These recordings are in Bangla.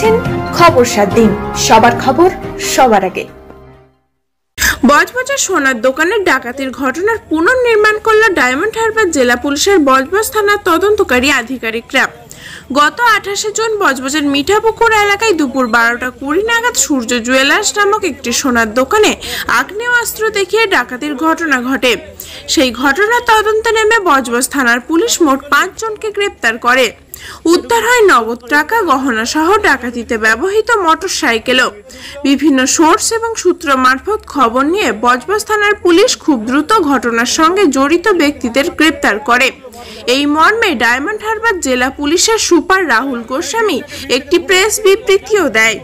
দেখছেন খবর 7 দিন, সবার খবর সবার আগে। বজবজের সোনার দোকানের ডাকাতির ঘটনার পুনর্নির্মাণ করল ডায়মন্ড হারবার জেলা পুলিশের বজবজ থানার তদন্তকারী আধিকারিকরা। গত 28 জুন বজবজের মিঠাপুকুর এলাকায় দুপুর 12:20 নাগাদ সূর্য জুয়েলার্স নামক একটি সোনার দোকানে আগ্নেয়াস্ত্র দেখিয়ে ডাকাতির ঘটনা ঘটে। সেই ঘটনার তদন্তে নেমে বজবজ থানার পুলিশ মোট 5 জনকে গ্রেপ্তার করে। উদ্ধার হয় নগদ টাকা, গহনা সহ ডাকাতিতে ব্যবহৃত মোটরসাইকেলও। বিভিন্ন সোর্স এবং সূত্র মারফত খবর নিয়ে বজবজ থানার পুলিশ খুব দ্রুত ঘটনার সঙ্গে জড়িত ব্যক্তিদের গ্রেপ্তার করে। এই মর্মে ডায়মন্ড হারবার জেলা পুলিশের সুপার রাহুল গোস্বামী একটি প্রেস বিবৃতিও দেয়।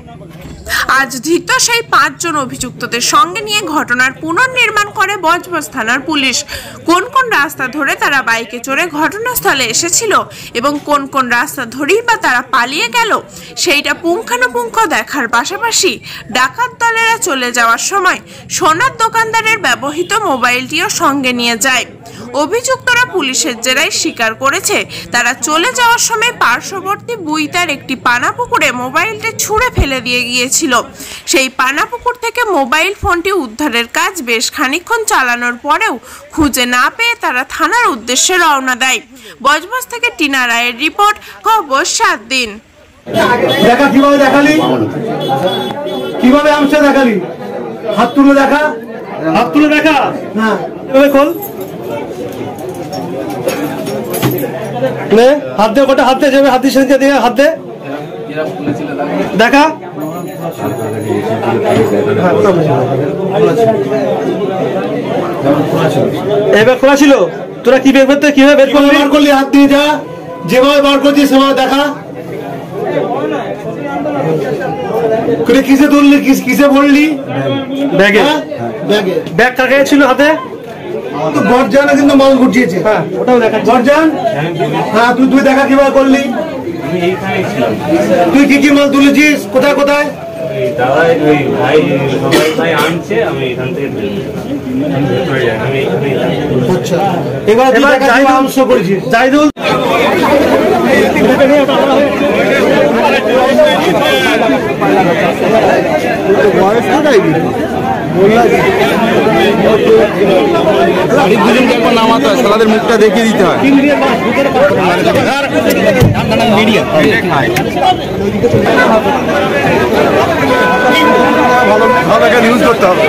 আজ ধৃত সেই 5 জন অভিযুক্তদের সঙ্গে নিয়ে ঘটনার পুনর্নির্মাণ করে বজবজ থানার পুলিশ। কোন কোন রাস্তা ধরে তারা বাইকে চড়ে ঘটনাস্থলে এসেছিল এবং কোন কোন রাস্তা ধরেই বা তারা পালিয়ে গেল সেইটা পুঙ্খানুপুঙ্খ দেখার পাশাপাশি ডাকাত দলেরা চলে যাওয়ার সময় সোনার দোকানদারের ব্যবহৃত মোবাইলটিও সঙ্গে নিয়ে যায়। অভিযুক্তরা পুলিশের জেরায় স্বীকার করেছে তারা চলে যাওয়ার সময় পার্শ্ববর্তী বুইতার একটি পানাপুকুরে মোবাইলটি ছুঁড়ে ফেলে দিয়ে গিয়েছিল। সেই পানাপুকুর থেকে মোবাইল ফোনটি উদ্ধারের কাজ বেশ খানিকক্ষণ চালানোর পরেও খুঁজে না পেয়ে তারা থানার উদ্দেশ্যে রওনা দেয়। বজবজ থেকে টিনা রায়ের রিপোর্ট, খবর 7 দিন। দেখা কিভাবে দেখালি, কিভাবে আমসা দেখালি, হাত তুলে দেখা, হাত তুলে দেখা, হ্যাঁ এভাবে খোল, হাত দে, গোটা হাত দে, যাবে হাত দিয়ে দিয়ে হাত দে, দেখা এবার খোলা ছিল। তোরা কি বের করতে, কিভাবে বের করলি, হাত দিয়ে যা, যেভাবে বার করছিস সেভাবে দেখা। কিসে তুললি, কিসে ভরলি? ব্যাগে। ব্যাগ কাকে ছিল হাতে? গরজান কিন্তু মাল ঘুরছিয়েছে। হ্যাঁ ওটাও দেখা। গরজান, হ্যাঁ তুই দেখা কিভাবে করলি? তুই কি কি মাল তুলেছিস, কোথায় কোথায়? আচ্ছা এবার অংশ করেছিস জাহিদুল। নামাতে হয়, সালাদের মুখটা দেখিয়ে দিতে হয়। ভালো নিউজ করতে হবে।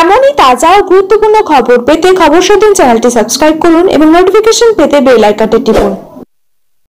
এমনই তাজা ও গুরুত্বপূর্ণ খবর পেতে খবর 7 দিন চ্যানেলটি সাবস্ক্রাইব করুন এবং নোটিফিকেশন পেতে বেল আইকনটি টিপুন।